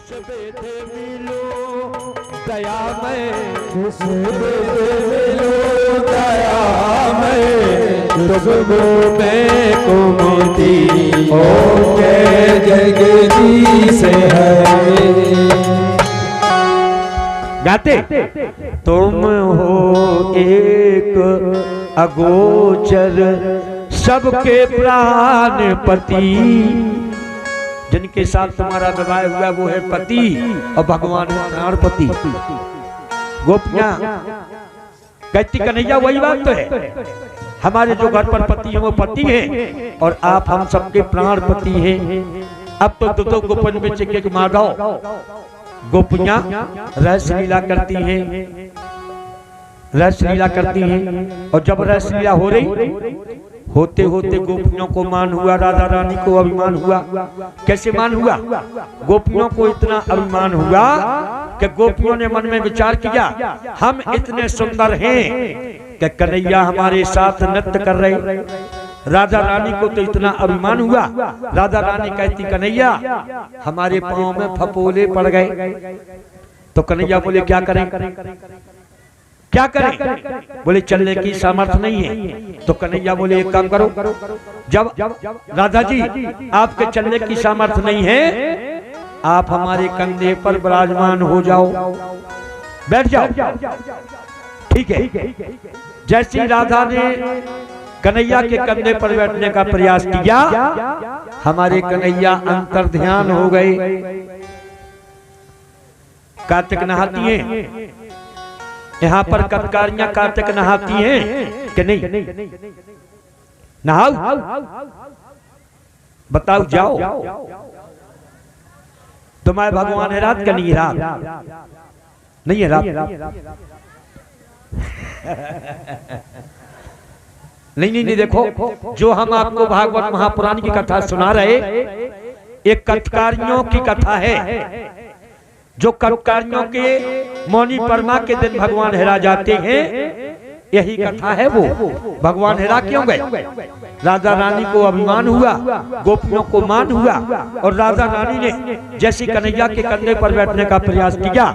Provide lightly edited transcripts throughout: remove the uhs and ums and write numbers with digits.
किस बेटे मिलो दया में, किस बेटे मिलो दया में, तुझको मैं कुमती हो के जगदीश है। गाते तुम हो एक अगोचर सबके प्राणपति, जिनके साथ तुम्हारा विवाह हुआ वो है पति और भगवान प्राणपति। गोपियां कहती कन्हैया वही बात तो है, हमारे जो घर पर पति है वो पति है और आप हम सबके प्राणपति हैं। अब तो दो गोपन में एक माधव गोपियां रस लीला करती हैं, रस लीला करती हैं। और जब रस लीला हो रही होते होते गोपियों को मान हुआ, राधा रानी को अभिमान हुआ। कैसे मान हुआ? गोपियों को इतना अभिमान हुआ कि गोपियों ने मन में विचार किया हम इतने सुंदर हैं कि कन्हैया हमारे साथ नृत्य कर रहे। राधा रानी को तो इतना अभिमान हुआ, राधा रानी कहती कन्हैया हमारे पांव में फपोले पड़ गए। तो कन्हैया बोले क्या करें, क्या करें? बोले चलने की सामर्थ्य नहीं है। तो कन्हैया बोले एक काम करो, जब राधा जी आपके चलने की सामर्थ्य नहीं है, आप हमारे कंधे पर विराजमान हो जाओ, बैठ जाओ। ठीक है। जैसी राधा ने कन्हैया के कंधे पर बैठने का प्रयास किया, हमारे कन्हैया अंतर ध्यान हो गए। कार्तिक नहाती हैं, यहाँ पर कटकारियां कार्तिक नहाती हैं कि नहीं? नहाओ, बताओ जाओ। तुम्हारे भगवान है रात का नहीं है? रात नहीं है, रात नहीं। देखो जो हम आपको भागवत महापुराण की कथा सुना रहे, एक कटकारियों की कथा है। जो कटकारियों के मौनी परमा के दिन भगवान हेरा जाते हैं, यही कथा है। वो भगवान हेरा क्यों गए? राधा रानी को अभिमान हुआ, गोपियों को मान हुआ और राधा रानी ने जैसे कन्हैया के कंधे पर बैठने का प्रयास किया,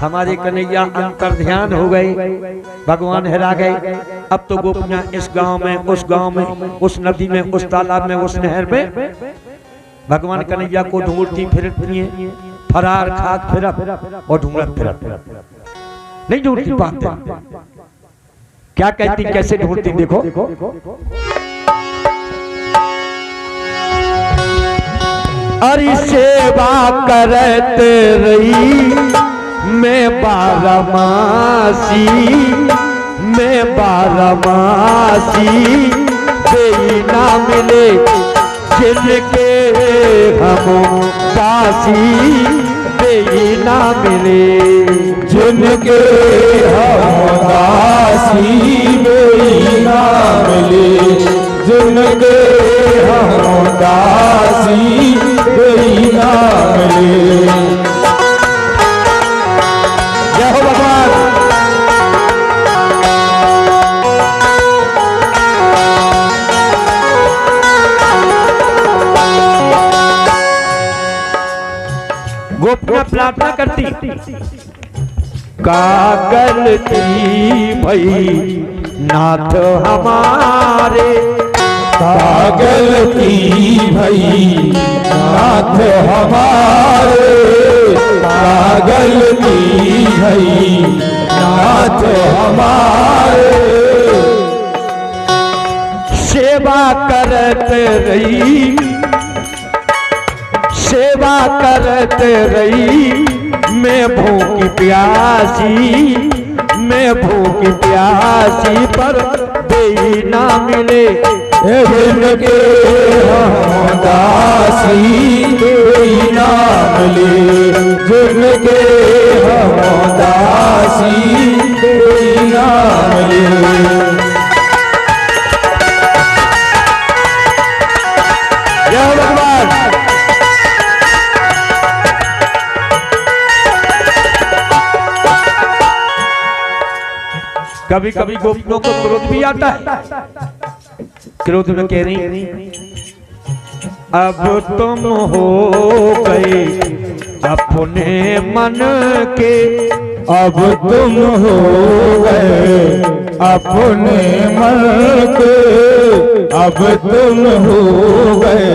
हमारे कन्हैया अंतर ध्यान हो गए, भगवान हेरा गए। अब तो गोपियां इस गांव में, उस गांव में, उस नदी में, उस तालाब में, उस नहर में भगवान कन्हैया को ढूंढती फिरती हैं, फरार खाक फिरत और ढूंढत फिरत, नहीं ढूंढती पाते। क्या कहती, कैसे ढूंढती? देखो अरे सेवा करत रही मैं बारमासी, मैं बारमासी, देई ना मिले जिनके हम दासी, देई ना मिले जिनके हम दासी, देई ना मिले जिनके हम दासी, देई ना मिले। जय हो भगवान। गोपियां प्रार्थना करती, कागल थी भई नाथ हमारे, कागल की भई नाथ हमारे, कागल की भई नाथ हमारे। सेवा करत रही, सेवा करत रही मैं भूखी प्यासी, मैं भूखी प्यासी, पर देई ना मिले जिनके हम दासी, देई ना मिले जिनके हम दासी, देई ना मिले। जय भगवान। कभी कभी गोपियों को क्रोध भी आता है, क्रोध में कह रही अब तुम हो गए अपने मन के अब तुम हो गए अपने मन के, अब तुम हो गए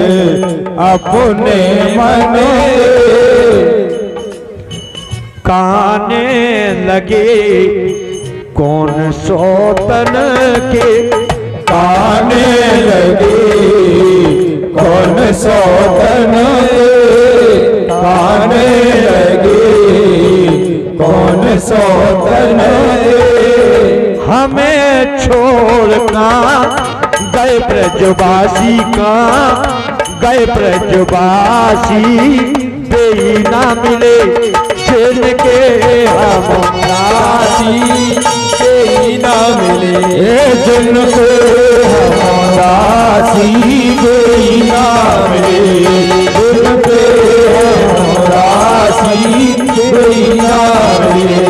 अपने मन के। काने लगे कौन सौतन के, काने लगे कौन सौतन के, काने लगे कौन सौतन के। हमें छोड़ना गए ब्रजवासी का, गए ब्रजवासी देई ना मिले जिनके हम दासी देई ना मिले, जिनको हम दासी देई ना मिले, जिनके हम दासी देई ना मिले।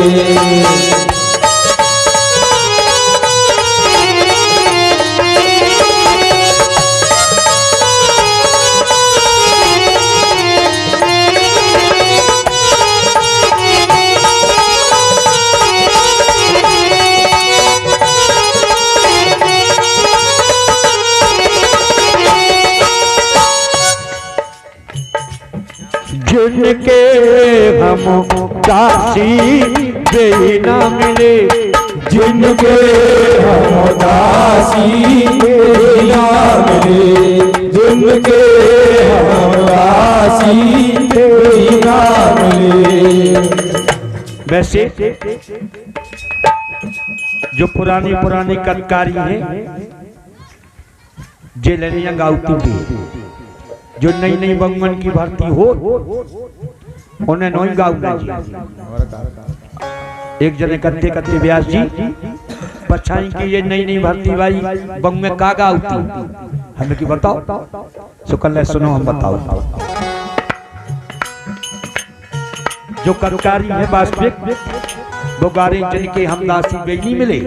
जिनके हम दासी देई ना मिले, जिनके हम दासी देई ना मिले, जिनके हम दासी देई ना मिले। वैसे जो पुरानी पुरानी कथकारी हैं जेलनिया गाउती थी, जो नई नई बंगमन की भर्ती हो उन्हें नहीं गाऊंगा जी। एक जने कत्ते कत्ते व्यास जी पछाई की ये नई नई भर्ती भाई बंग में का गाउती, हमें की बताओ सुकल सुनो हम बताओ। जो कथकारी है वास्तविक वो गारे जिनके हम दासी बेनी मिले,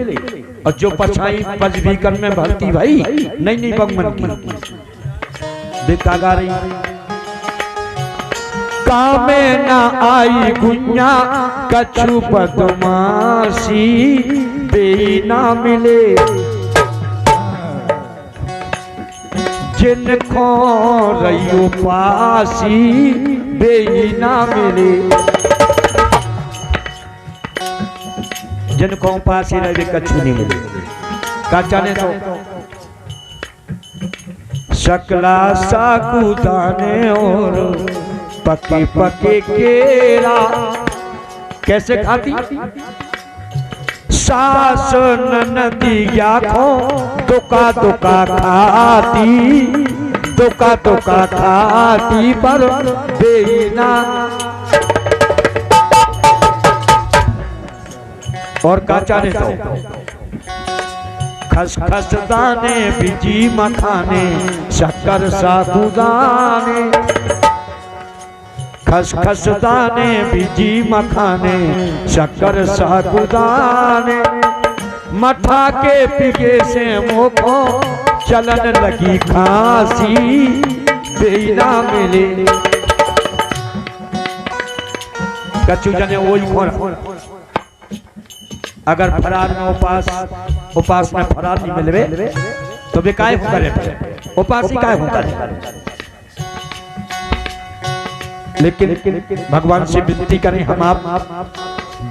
और जो पछाई पजवीकन में भर्ती भाई नई नई बंगमन की बेटा गा रही। कामे ना आई गुंजा कछु बदमाशी बेई ना मिले, जिनको रहियो पासी बेई ना मिले। जिनको पासी रहे कछु नहीं मिले। का जाने तो शकला साकुदाने और पके पके केला कैसे खाती, सास नदिया को दुका दुका खाती, दुका दुका खाती पर देना। और का चाहे तो खसखस दाने बिजी मखाने शक्कर साबुदाने, खसखस दाने बिजी मखाने शक्कर साबुदाने। मठा के पिगे से मोको चलन लगी खांसी बेना मिले। कछु जने वही खोरा अगर फरार में उपास में फरार नहीं मिलवे तो वे काय करे, उपास ही काय करे। लेकिन भगवान से विनती करें हम आप,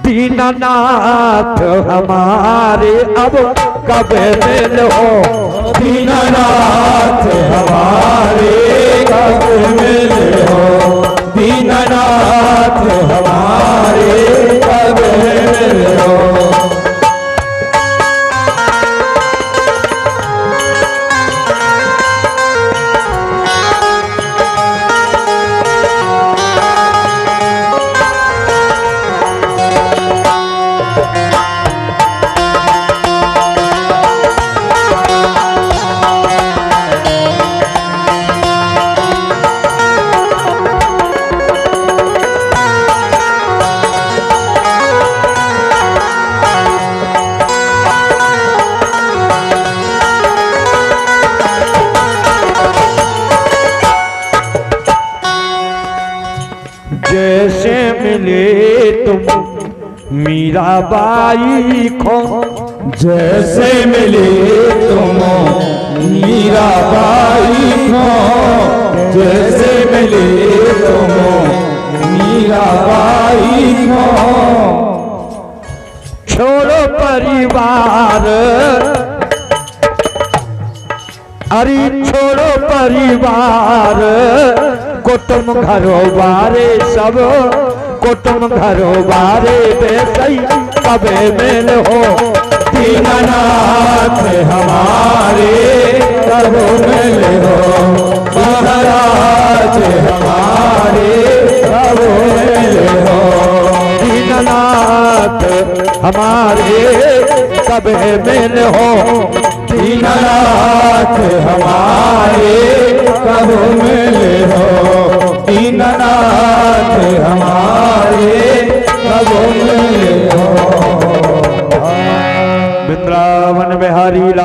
दीनानाथ हमारे अब कब मिल हो, दीनानाथ हमारे कब मिल हो, दीनानाथ हमारे कब मिल हो। जैसे मिले तुम मीराबाई को, जैसे मिले तुम मीराबाई को, जैसे मिले तुम मीराबाई को। छोड़ो परिवार, अरे छोड़ो परिवार, कुटुम घरों बारे सब, कुटुम घरों बारे बेसई कबे मिल हो। दीननाथ हमारे कब मिल हो, महाराज हमारे कब मिल हो। दीननाथ हमारे कबे मिल हो, दीननाथ हमारे कब मिल हो, दीननाथ हमारे कब मिल हो। वृंदावन बिहारी लाल।